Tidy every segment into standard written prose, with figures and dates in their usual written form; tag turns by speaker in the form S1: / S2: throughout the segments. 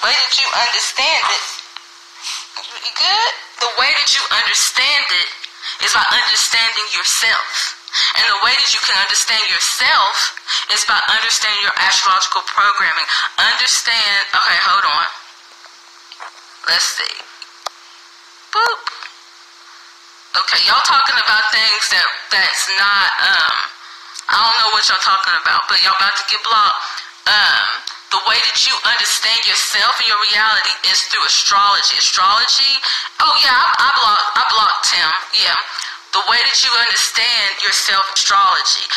S1: way that you understand it, you good? The way that you understand it is by understanding yourself. And the way that you can understand yourself is by understanding your astrological programming. Understand, okay, hold on. Let's see. Boop. Okay, y'all talking about things that's not, I don't know what y'all talking about, but y'all about to get blocked. The way that you understand yourself and your reality is through astrology. Astrology, oh yeah, I blocked him, yeah. The way that you understand yourself, astrology.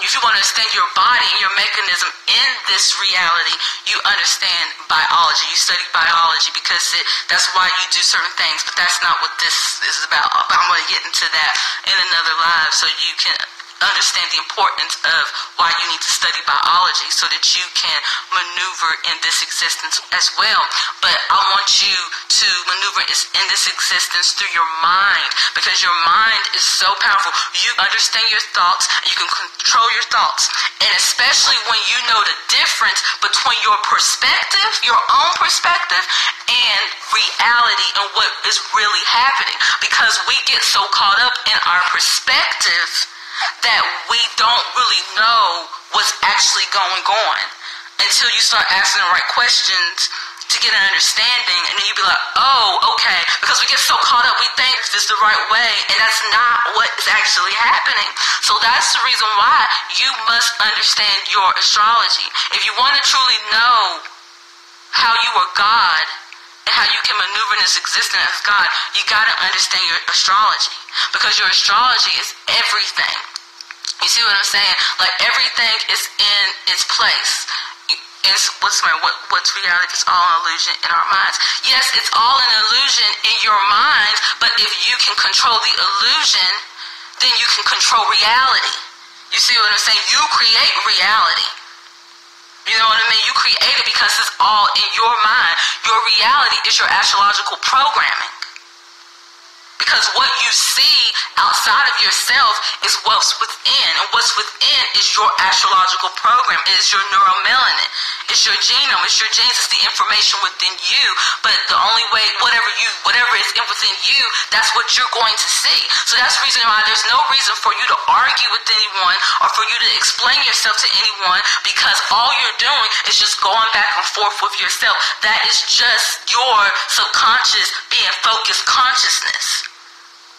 S1: If you want to understand your body and your mechanism in this reality, you understand biology. You study biology because that's why you do certain things. But that's not what this is about. I'm going to get into that in another live so you can understand the importance of why you need to study biology so that you can maneuver in this existence as well. But I want you to maneuver in this existence through your mind, because your mind is so powerful. You understand your thoughts, and you can control your thoughts. And especially when you know the difference between your perspective, your own perspective, and reality and what is really happening. Because we get so caught up in our perspective that we don't really know what's actually going on until you start asking the right questions to get an understanding, and then you be like, oh, okay, because we get so caught up, we think this is the right way, and that's not what is actually happening. So that's the reason why you must understand your astrology. If you want to truly know how you are God and how you can maneuver in this existence as God, you got to understand your astrology, because your astrology is everything. You see what I'm saying? Like, everything is in its place. What's reality? It's all an illusion in our minds. Yes, it's all an illusion in your mind, but if you can control the illusion, then you can control reality. You see what I'm saying? You create reality. You know what I mean? You create it because it's all in your mind. Your reality is your astrological programming. Because what you see outside of yourself is what's within. And what's within is your astrological program. It is your neuromelanin. It's your genome. It's your genes. It's the information within you. But the only way, whatever is in within you, that's what you're going to see. So that's the reason why there's no reason for you to argue with anyone or for you to explain yourself to anyone, because all you're doing is just going back and forth with yourself. That is just your subconscious being focused consciousness.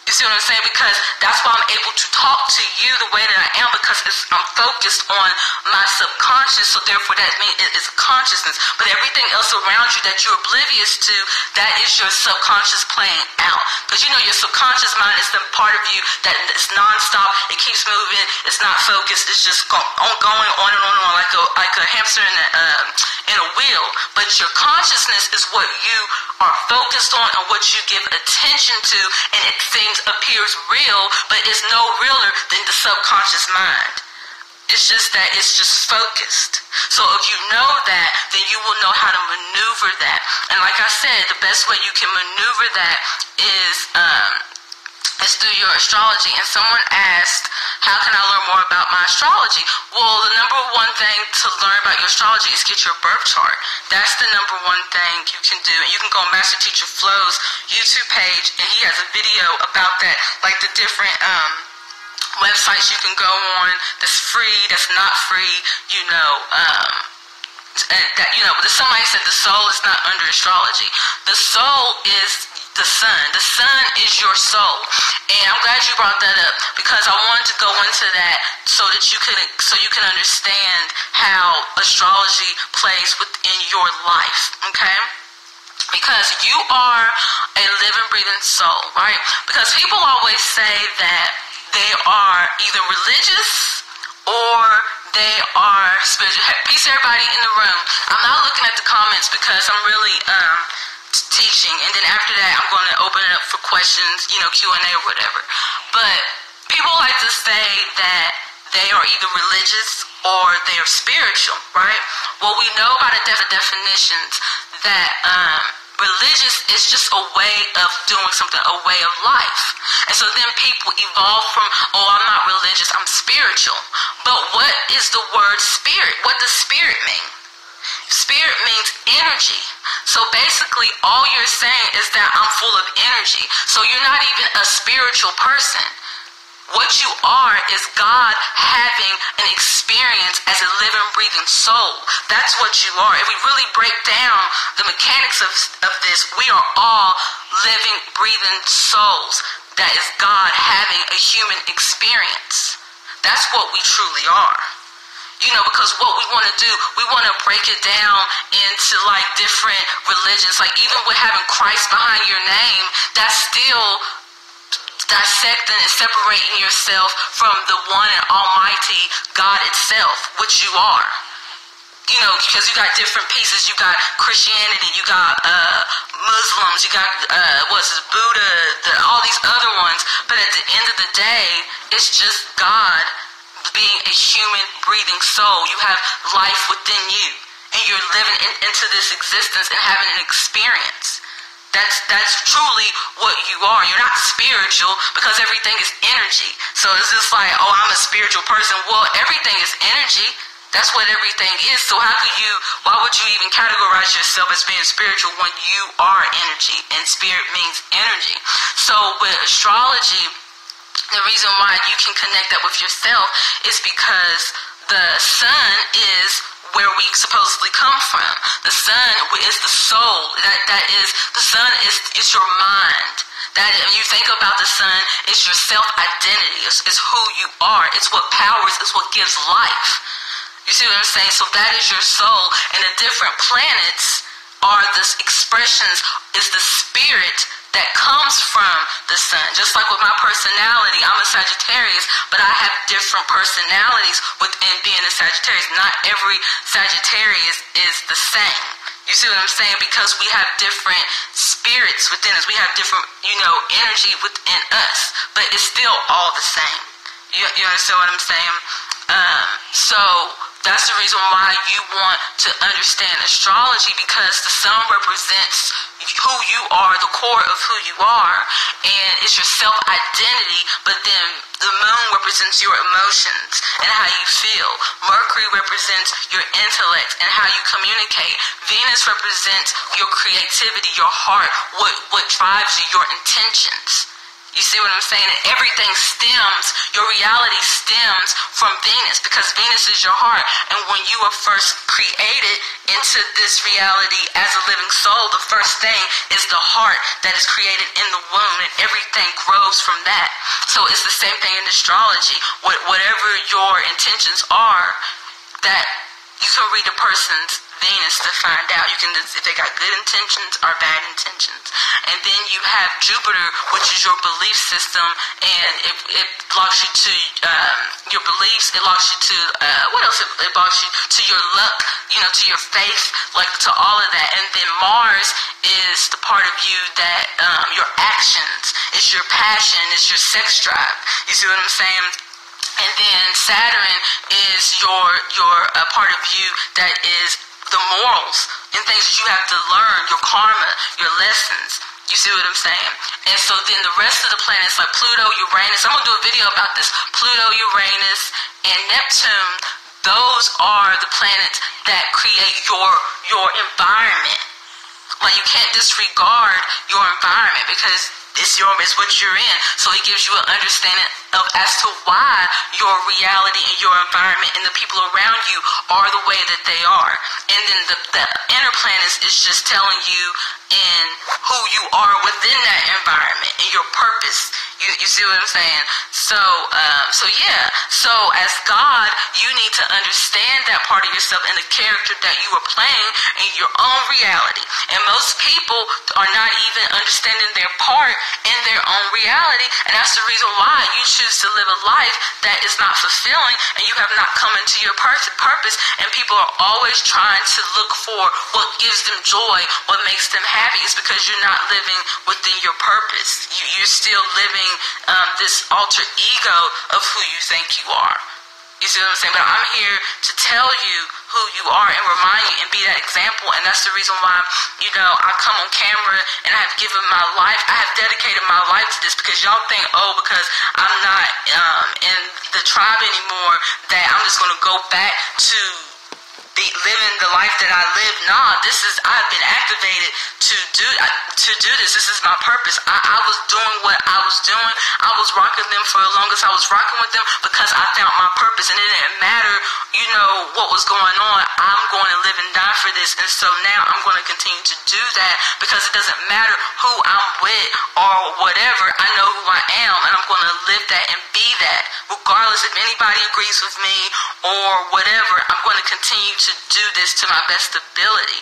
S1: You see what I'm saying? Because that's why I'm able to talk to you the way that I am, because I'm focused on my subconscious, so therefore that means it is consciousness. But everything else around you that you're oblivious to, that is your subconscious playing out. Because you know your subconscious mind is the part of you that is non-stop, it keeps moving, it's not focused, it's just going on and on and on like a hamster in a wheel. But your consciousness is what you are focused on and what you give attention to, and it appears real, but it's no realer than the subconscious mind. It's just that it's just focused. So if you know that, then you will know how to maneuver that. And like I said, the best way you can maneuver that is through your astrology. And someone asked, how can I learn more about my astrology? Well, the number one thing to learn about your astrology is get your birth chart. That's the number one thing you can do. And you can go on Master Teacher Flo's YouTube page, and he has a video about that, like the different websites you can go on that's free, that's not free, you know, that, you know, somebody said the soul is not under astrology. The soul is the sun. The sun is your soul. And I'm glad you brought that up, because I wanted to go into that so that you can understand how astrology plays within your life, okay? Because you are a living, breathing soul, right? Because people always say that they are either religious or they are spiritual. Peace, everybody in the room. I'm not looking at the comments because I'm really teaching, and then after that I'm going to open it up for questions, you know, Q&A or whatever. But people like to say that they are either religious or they are spiritual, right? Well, we know by the definitions that religious is just a way of doing something, a way of life. And so then people evolve from, oh, I'm not religious, I'm spiritual. But what is the word spirit? What does spirit mean? Spirit means energy. So basically, all you're saying is that I'm full of energy. So you're not even a spiritual person. What you are is God having an experience as a living, breathing soul. That's what you are. If we really break down the mechanics of this, we are all living, breathing souls. That is God having a human experience. That's what we truly are. You know, because what we want to do, we want to break it down into like different religions. Like even with having Christ behind your name, that's still dissecting and separating yourself from the one and almighty God itself, which you are. You know, because you got different pieces. You got Christianity, you got Muslims, you got Buddha, all these other ones. But at the end of the day, it's just God being a human breathing soul. You have life within you, and you're living into this existence and having an experience. That's truly what you are. You're not spiritual because everything is energy. So it's just like, oh, I'm a spiritual person. Well, everything is energy. That's what everything is. So why would you even categorize yourself as being spiritual when you are energy, and spirit means energy? So with astrology, the reason why you can connect that with yourself is because the sun is where we supposedly come from. The sun is the soul. That is, the sun is your mind. That when you think about the sun, it's your self-identity. It's who you are. It's what powers. It's what gives life. You see what I'm saying? So that is your soul. And the different planets are the expressions, is the spirit that comes from the sun. Just like with my personality, I'm a Sagittarius, but I have different personalities within being a Sagittarius. Not every Sagittarius is the same. You see what I'm saying? Because we have different spirits within us. We have different, energy within us, but it's still all the same. You understand what I'm saying? So that's the reason why you want to understand astrology, because the sun represents who you are, the core of who you are, and it's your self-identity. But then the moon represents your emotions and how you feel. Mercury represents your intellect and how you communicate. Venus represents your creativity, your heart, what drives you, your intentions. You see what I'm saying? And everything your reality stems from Venus, because Venus is your heart. And when you were first created into this reality as a living soul, the first thing is the heart that is created in the womb, and everything grows from that. So it's the same thing in astrology. Whatever your intentions are, that you can read a person's Venus to find out. You can, if they got good intentions or bad intentions. And then you have Jupiter, which is your belief system, and it locks you to your beliefs. It locks you to what else? It locks you to your luck, to your faith, like to all of that. And then Mars is the part of you that your actions, is your passion, is your sex drive. You see what I'm saying? And then Saturn is your part of you that is the morals and things that you have to learn, your karma, your lessons. You see what I'm saying? And so then the rest of the planets, like Pluto, Uranus, I'm going to do a video about this. Pluto, Uranus, and Neptune, those are the planets that create your environment. Like, you can't disregard your environment because it's what you're in. So it gives you an understanding of as to why your reality and your environment and the people around you are the way that they are. And then the inner planets is just telling you in who you are within that environment and your purpose. You see what I'm saying? So yeah. So as God, you need to understand that part of yourself and the character that you are playing in your own reality. And most people are not even understanding their part in their own reality, and that's the reason why you choose to live a life that is not fulfilling, and you have not come into your purpose. And people are always trying to look for what gives them joy, what makes them happy. It's because you're not living within your purpose. You're still living this alter ego of who you think you are. You see what I'm saying? But I'm here to tell you who you are and remind you and be that example. And that's the reason why, I come on camera and I have given my life. I have dedicated my life to this, because y'all think, because I'm not in the tribe anymore, that I'm just going to go back to living the life that I live. Nah, I've been activated to do this. This is my purpose. I was doing what I was doing. I was rocking them for the longest. I was rocking with them because I found my purpose, and it didn't matter, what was going on. I'm going to live and die for this, and so now I'm going to continue to do that because it doesn't matter who I'm with or whatever. I know who I am, and I'm going to live that and be that, regardless if anybody agrees with me or whatever. I'm going to continue to do this to my best ability,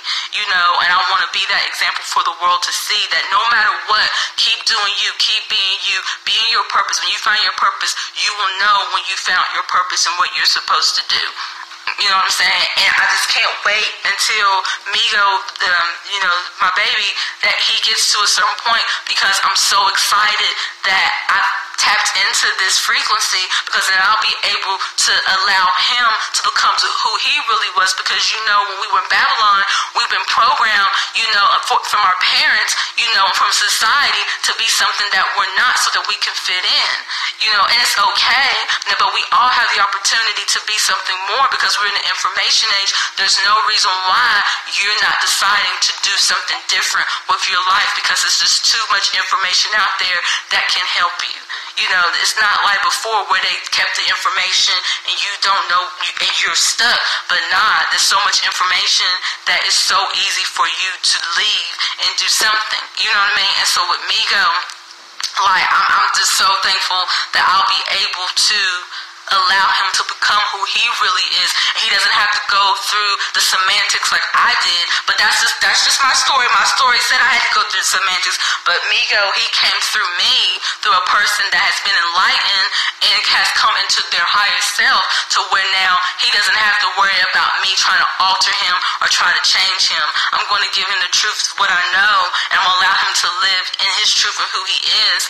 S1: and I want to be that example for the world to see that no matter what, keep doing you, keep being your purpose. When you find your purpose, you will know when you found your purpose and what you're supposed to do. You know what I'm saying? And I just can't wait until Migo, my baby, that he gets to a certain point, because I'm so excited that I've tapped into this frequency, because then I'll be able to allow him to become who he really was. Because when we were in Babylon, we've been programmed, from our parents, from society, to be something that we're not, so that we can fit in, and it's okay. But we all have the opportunity to be something more, because we're in the information age. There's no reason why you're not deciding to do something different with your life, because there's just too much information out there that can help you. It's not like before where they kept the information and you don't know and you're stuck. But nah, there's so much information that is so easy for you to leave and do something. You know what I mean? And so with Migo, I'm just so thankful that I'll be able to allow him to become who he really is. And he doesn't have to go through the semantics like I did. But that's just my story. My story said I had to go through the semantics. But Migo, he came through me, through a person that has been enlightened and has come into their higher self, to where now he doesn't have to worry about me trying to alter him or try to change him. I'm going to give him the truth of what I know, and I'm going to allow him to live in his truth of who he is,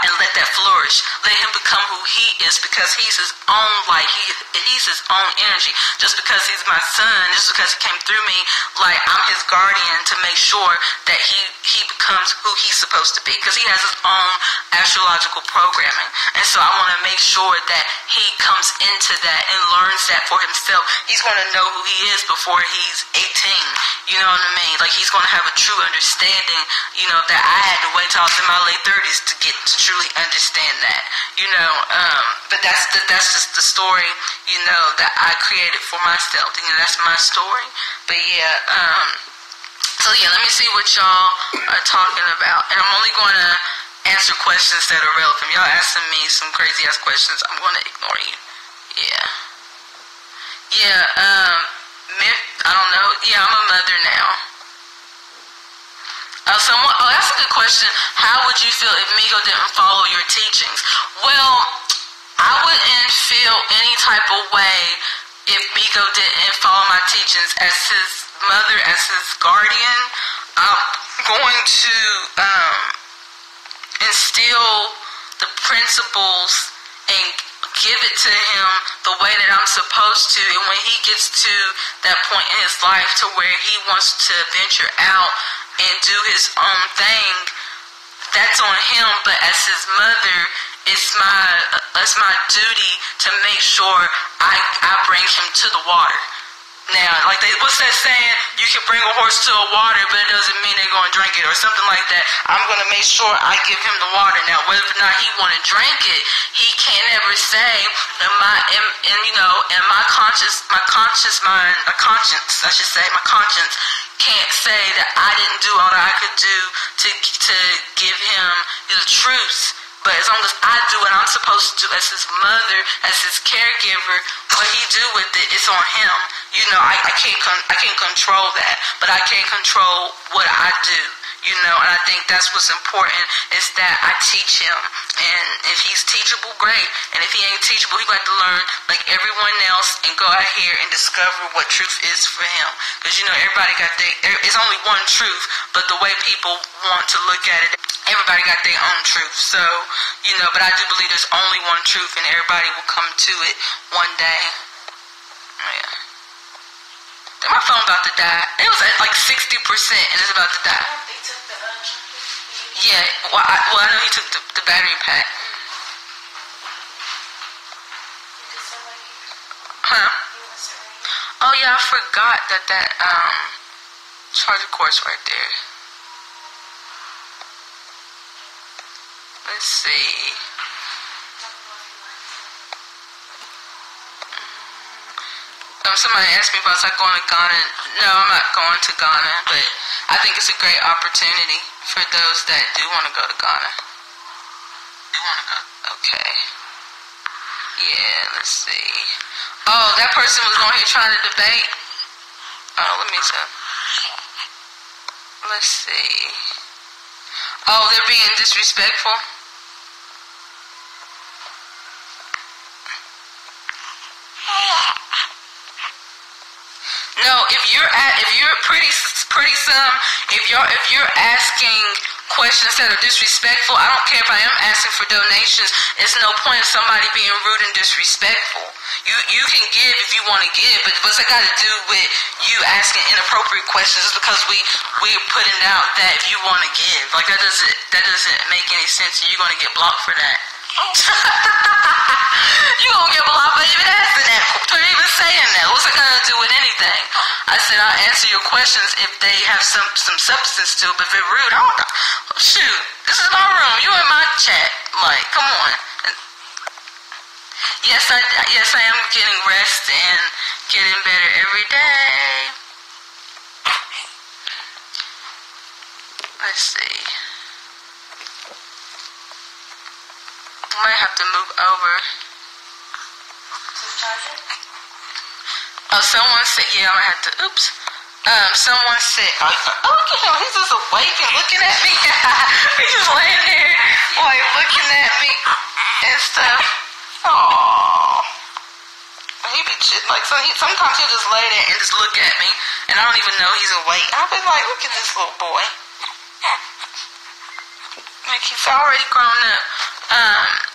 S1: and let that flourish. Let him become who he is, because he's his own light. He's his own energy. Just because he's my son, just because he came through me, I'm his guardian to make sure that he becomes who he's supposed to be, because he has his own astrological programming. And so I want to make sure that he comes into that and learns that for himself. He's going to know who he is before he's 18. You know what I mean? He's going to have a true understanding, that I had to wait till I was in my late 30s to get to truly understand that. But that's just the story, that I created for myself. That's my story. But let me see what y'all are talking about. And I'm only going to answer questions that are relevant. Y'all asking me some crazy ass questions, I'm going to ignore you. I don't know. I'm a mother now. That's a good question. How would you feel if Migo didn't follow your teachings? Well, I wouldn't feel any type of way if Migo didn't follow my teachings. As his mother, as his guardian, I'm going to instill the principles and give it to him the way that I'm supposed to. And when he gets to that point in his life to where he wants to venture out and do his own thing, that's on him. But as his mother, it's my duty to make sure I bring him to the water. Now, what's that saying? You can bring a horse to a water, but it doesn't mean they're going to drink it, or something like that. I'm going to make sure I give him the water. Now, whether or not he want to drink it, he can't ever say, in my conscience mind, my conscience can't say that I didn't do all that I could do to give him the truth. But as long as I do what I'm supposed to do as his mother, as his caregiver, what he do with it, it's on him. I can't control that, but I can control what I do. And I think that's what's important, is that I teach him. And if he's teachable, great. And if he ain't teachable, he got to learn like everyone else and go out here and discover what truth is for him. Because everybody got it's only one truth, but the way people want to look at it, everybody got their own truth. So, but I do believe there's only one truth, and everybody will come to it one day. My phone about to die. It was at 60% and it's about to die.
S2: They took the
S1: Yeah, I know he took the battery pack. Huh? Oh yeah, I forgot that charger cord's right there. Let's see. Somebody asked me if I was like going to Ghana. No, I'm not going to Ghana, but I think it's a great opportunity for those that do want to go to Ghana. Okay. Yeah, let's see. Oh, that person was on here trying to debate. Oh, let me see. Let's see. Oh, they're being disrespectful. No, if you're asking questions that are disrespectful, I don't care if I am asking for donations. It's no point in somebody being rude and disrespectful. You can give if you want to give, but what's that got to do with you asking inappropriate questions? Just because we're putting out that if you want to give, like that doesn't make any sense. You're gonna get blocked for that. You gonna get blocked for even asking that, for even saying that. What's it gonna do with anything? I said I'll answer your questions if they have some substance to it, but if it's rude, I don't know. Shoot, this is my room. You in my chat. Like, come on. Yes, I am getting rest and getting better every day. Let's see. I might have to move over. Oh, someone said, yeah, I might have to, oops. Someone said, oh, look at him, he's just awake and looking at me. He's just laying there, like, looking at me and stuff. Aww. He be like, sometimes he'll just lay there and just look at me, and I don't even know he's awake. I'll be like, look at this little boy. Like, he's already grown up.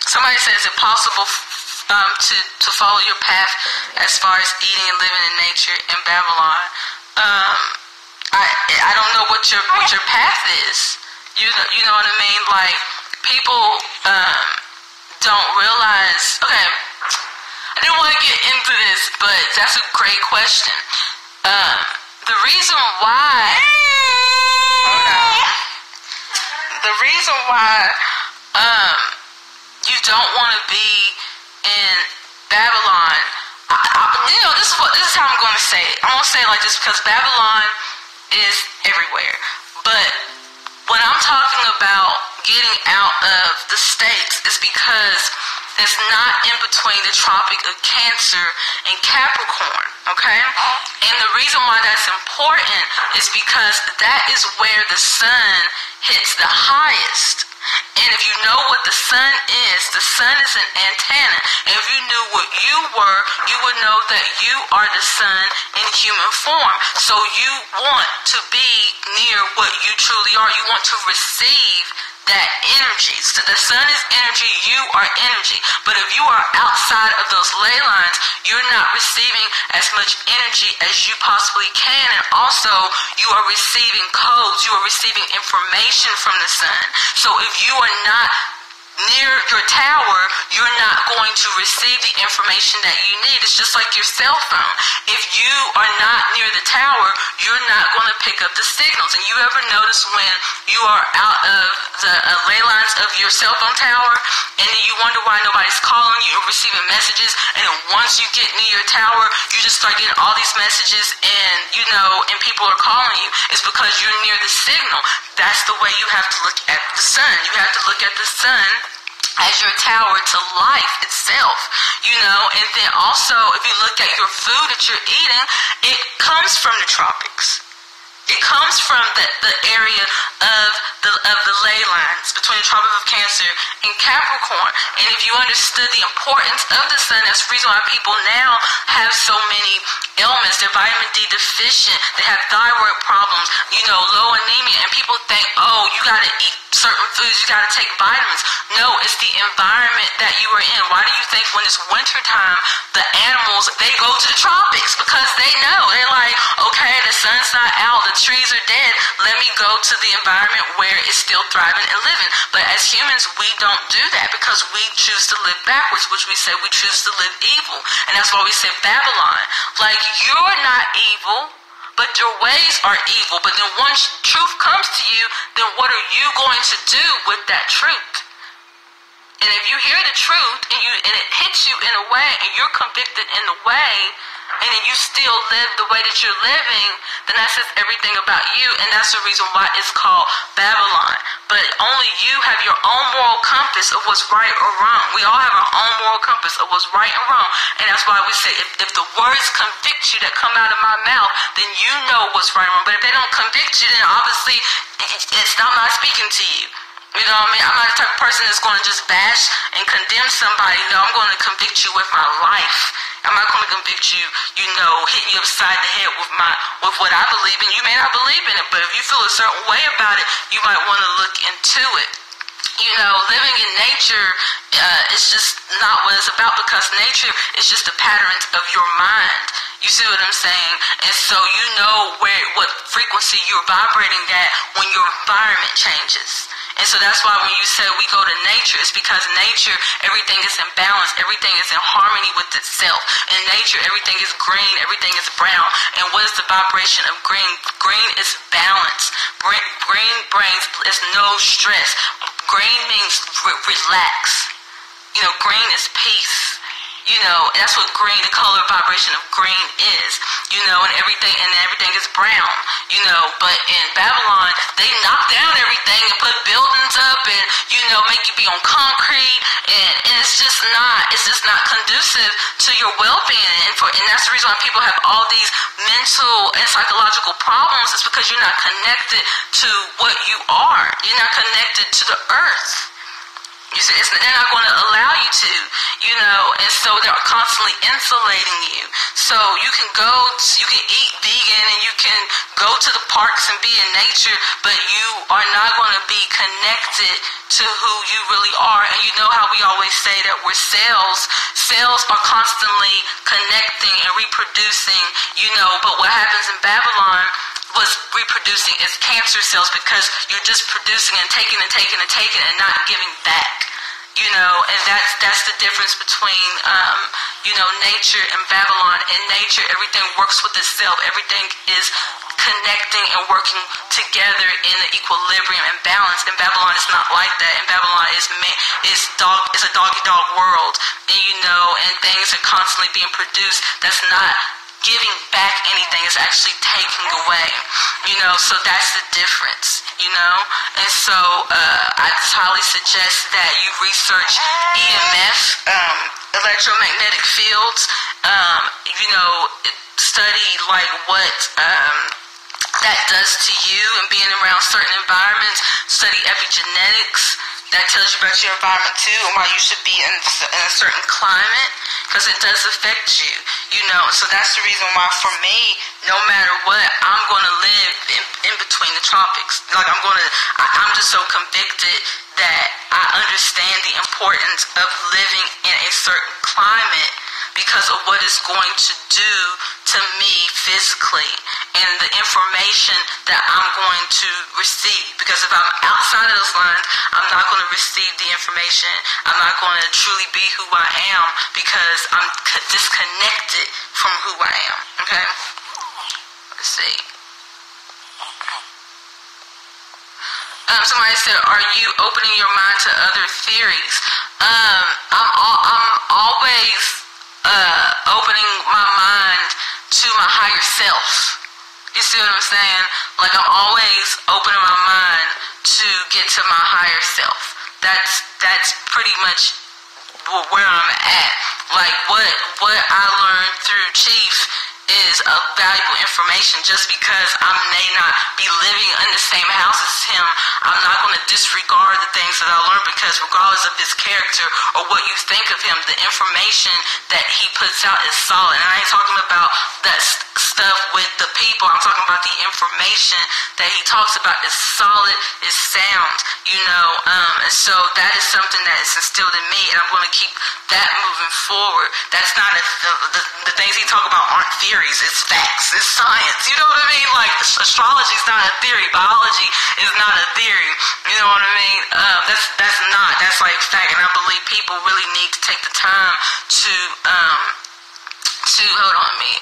S1: Somebody says, is it possible to follow your path as far as eating and living in nature in Babylon? I don't know what your path is. You know what I mean? Like, people don't realize. Okay, I didn't want to get into this, but that's a great question. The reason why you don't want to be in Babylon, this is how I'm going to say it. I'm going to say it like this because Babylon is everywhere. But when I'm talking about getting out of the states, it's because it's not in between the Tropic of Cancer and Capricorn, okay? And the reason why that's important is because that is where the sun hits the highest. And if you know what the sun is an antenna. And if you knew what you were, you would know that you are the sun in human form. So you want to be near what you truly are. You want to receive that energy. So the sun is energy, you are energy. But if you are outside of those ley lines, you're not receiving as much energy as you possibly can. And also, you are receiving codes, you are receiving information from the sun. So if you are not near your tower, you're not going to receive the information that you need. It's just like your cell phone. If you are not near the tower, you're not going to pick up the signals. And you ever notice when you are out of the ley lines of your cell phone tower, and then you wonder why nobody's calling you, you're receiving messages, and then once you get near your tower, you just start getting all these messages, and and people are calling you. It's because you're near the signal. That's the way you have to look at the sun. You have to look at the sun as your tower to life itself, and then also if you look at your food that you're eating, it comes from the tropics. It comes from the area of the ley lines between the Tropic of Cancer and Capricorn. And if you understood the importance of the sun, that's the reason why people now have so many ailments. They're vitamin D deficient. They have thyroid problems, low anemia. And people think, oh, you got to eat certain foods, you got to take vitamins. No, it's the environment that you are in. Why do you think when it's winter time, the animals, they go to the tropics? Because they know. They're like, okay, the sun's not out, the trees are dead. Let me go to the environment where it's still thriving and living. But as humans, we don't do that because we choose to live backwards, which we say we choose to live evil. And that's why we say Babylon. Like, you're not evil, but your ways are evil. But then once truth comes to you, then what are you going to do with that truth? And if you hear the truth and it hits you in a way and you're convicted in the way, and then you still live the way that you're living, then that says everything about you, and that's the reason why it's called Babylon. But only you have your own moral compass of what's right or wrong. We all have our own moral compass of what's right and wrong, and that's why we say if the words convict you that come out of my mouth, then you know what's right and wrong. But if they don't convict you, then obviously I'm not speaking to you. You know what I mean? I'm not the type of person that's going to just bash and condemn somebody. No, I'm going to convict you with my life. I'm not going to convict you, hitting you upside the head with what I believe in. You may not believe in it, but if you feel a certain way about it, you might want to look into it. Living in nature is just not what it's about, because nature is just the patterns of your mind. You see what I'm saying? And so you know what frequency you're vibrating at when your environment changes. And so that's why when you say we go to nature, it's because nature, everything is in balance, everything is in harmony with itself. In nature, everything is green, everything is brown. And what is the vibration of green? Green is balance. Green brings is no stress. Green means relax. Green is peace. That's what green, the color vibration of green is. And everything is brown. But in Babylon, they knock down everything and put buildings up and, make you be on concrete, and it's just not conducive to your well-being. And that's the reason why people have all these mental and psychological problems, is because you're not connected to what you are. You're not connected to the earth. You see, they're not going to allow you to, and so they're constantly insulating you. So you can eat vegan and you can go to the parks and be in nature, but you are not going to be connected to who you really are. And you know how we always say that we're cells. Cells are constantly connecting and reproducing, but what happens in Babylon was reproducing is cancer cells, because you're just producing and taking and not giving back. And that's the difference between nature and Babylon. In nature, everything works with itself. Everything is connecting and working together in an equilibrium and balance. In Babylon, it's not like that. In Babylon, it's a dog-eat-dog world, and things are constantly being produced. That's not giving back anything, is actually taking away, so that's the difference, and so I highly suggest that you research EMF, electromagnetic fields, study like what that does to you and being around certain environments. Study epigenetics. That tells you about your environment too, and why you should be in a certain climate, because it does affect you, So that's the reason why, for me, no matter what, I'm going to live in between the tropics. Like I'm just so convicted that I understand the importance of living in a certain climate because of what it's going to do to me physically and the information that I'm going to receive. Because if I'm outside of those lines, I'm not going to receive the information. I'm not going to truly be who I am, because I'm disconnected from who I am. Okay? Let's see. Somebody said, are you opening your mind to other theories? I'm always opening my mind to my higher self. You see what I'm saying? Like, I'm always opening my mind to get to my higher self. That's pretty much where I'm at. Like, what I learned through Chief is a valuable information. Just because I may not be living in the same house as him, I'm not going to disregard the things that I learned, because regardless of his character or what you think of him, the information that he puts out is solid. And I ain't talking about that stuff with the people. I'm talking about the information that he talks about is solid, is sound, and so that is something that is instilled in me, and I'm going to keep that moving forward. That's not the things he talk about aren't theories. theories. It's facts. It's science. You know what I mean? Like, astrology is not a theory. Biology is not a theory. You know what I mean? That's like fact. And I believe people really need to take the time to hold on me.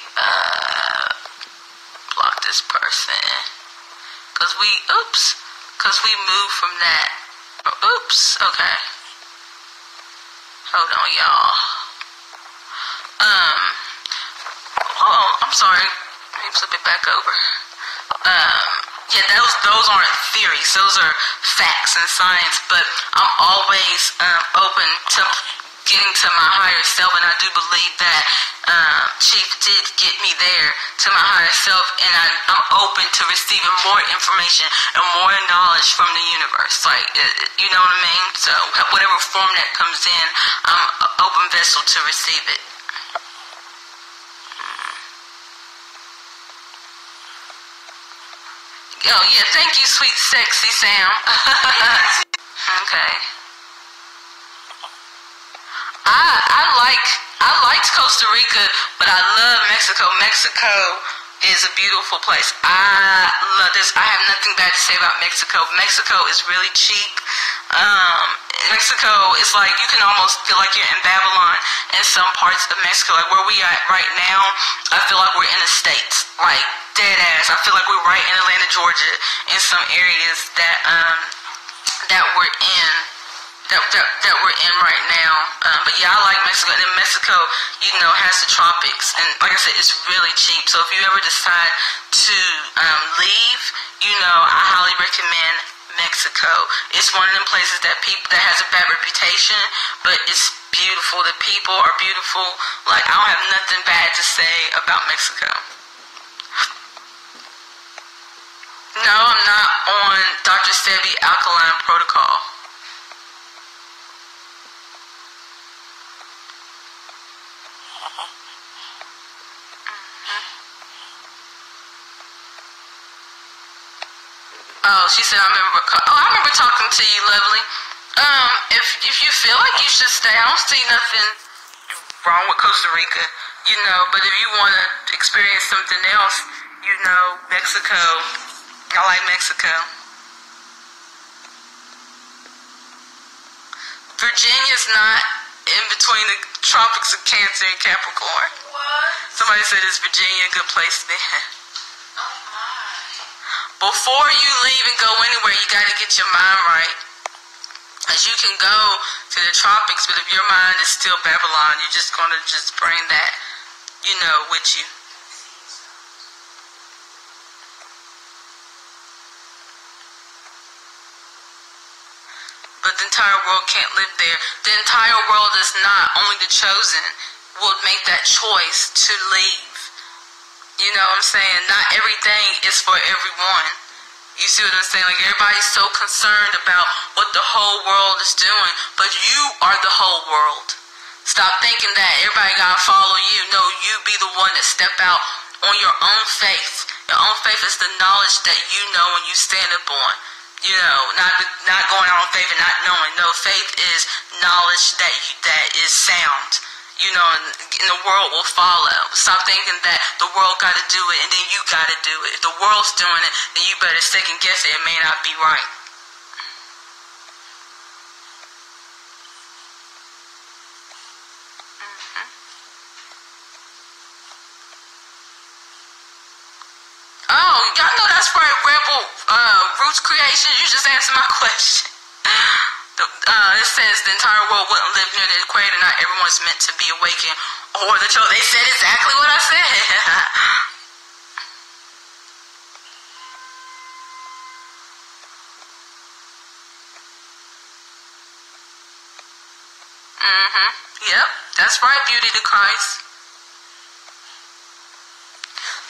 S1: Block this person. Cause we moved from that. Oops. Okay. Hold on, y'all. Hold on. I'm sorry. Let me flip it back over. Yeah, those aren't theories. Those are facts and science. But I'm always open to getting to my higher self, and I do believe that Chief did get me there to my higher self, and I'm open to receiving more information and more knowledge from the universe. Like, you know what I mean? So whatever form that comes in, I'm an open vessel to receive it. Oh yeah, thank you, sweet sexy Sam. Okay. I liked Costa Rica, but I love Mexico. Mexico is a beautiful place. I love this. I have nothing bad to say about Mexico. Mexico is really cheap. Mexico is like, you can almost feel like you're in Babylon in some parts of Mexico. Like where we at right now, I feel like we're in the States. Like dead ass. I feel like we're right in Atlanta, Georgia, in some areas that we're in. That we're in right now. But yeah, I like Mexico. And then Mexico, you know, has the tropics. And like I said, it's really cheap. So if you ever decide to leave, you know, I highly recommend Mexico. It's one of them places that has a bad reputation, but it's beautiful. The people are beautiful. Like, I don't have nothing bad to say about Mexico. No, I'm not on Dr. Sebi alkaline protocol. Oh, she said, I remember talking to you, lovely. If you feel like you should stay, I don't see nothing wrong with Costa Rica, you know, but if you want to experience something else, you know, Mexico, I like Mexico. Virginia's not in between the tropics of Cancer and Capricorn. What? Somebody said, is Virginia a good place to be? Before you leave and go anywhere, you got to get your mind right. As you can go to the tropics, but if your mind is still Babylon, you're just going to just bring that, you know, with you. But the entire world can't live there. The entire world is not. Only the chosen will make that choice to leave. You know what I'm saying? Not everything is for everyone. You see what I'm saying? Like, everybody's so concerned about what the whole world is doing, but you are the whole world. Stop thinking that everybody gotta follow you. No, you be the one that step out on your own faith. Your own faith is the knowledge that you know and you stand up on. You know, not going out on faith and not knowing. No, faith is knowledge that is sound. You know, and the world will follow. Stop thinking that the world got to do it and then you got to do it. If the world's doing it, then you better second guess it. It may not be right. Oh, y'all know that's right, Rebel Roots Creation. You just answered my question. It says the entire world wouldn't live near the equator. Not everyone's meant to be awakened or the chosen. They said exactly what I said. Yep, that's right, beauty to Christ.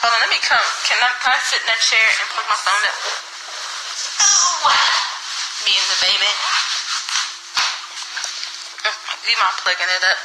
S1: Hold on, let me come. Can I sit in that chair and plug my phone up? Oh, me and the baby. Do you mind plugging it up?